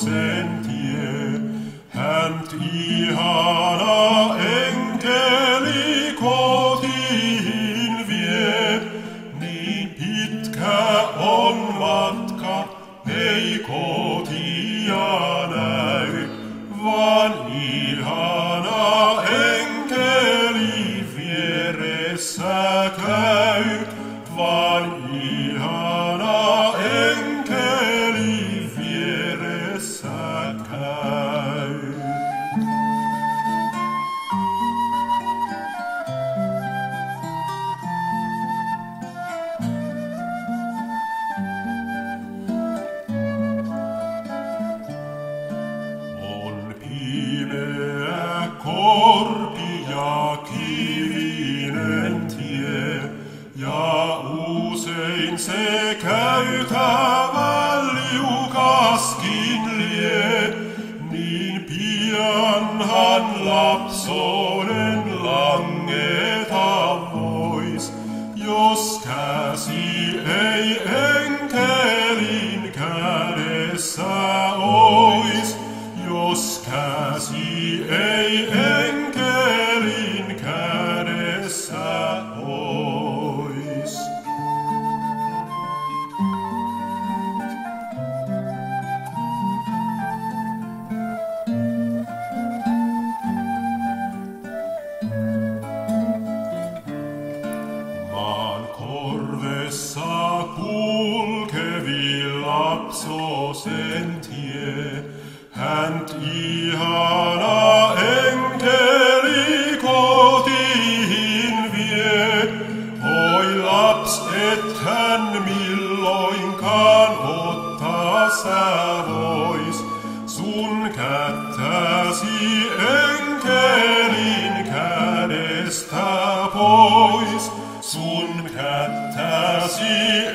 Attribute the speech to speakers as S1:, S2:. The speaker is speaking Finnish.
S1: sen tie. Hänt ihana enkeli kotiin vie. Niin pitkä on matka, ei kotia näy, vaan ihana enkeli vieressä käy. Vaan ihana enkeli vieressä käy. On pimeä korpi ja kivinen tie, ja usein se käytävä liukaskin lie. Niin pianhan lapsonen langeta vois, jos käsi ei enkelin kädessä ois. Jos käsi ei enkelin kädessä ois. Maan korvessa kulkevi lapsosen tie, hänt ihana enkeli kotiin vie. Oi laps, et hän milloinkaan ottaa sä vois sun kättäsi enkelin kädestä pois. Sun kättäsi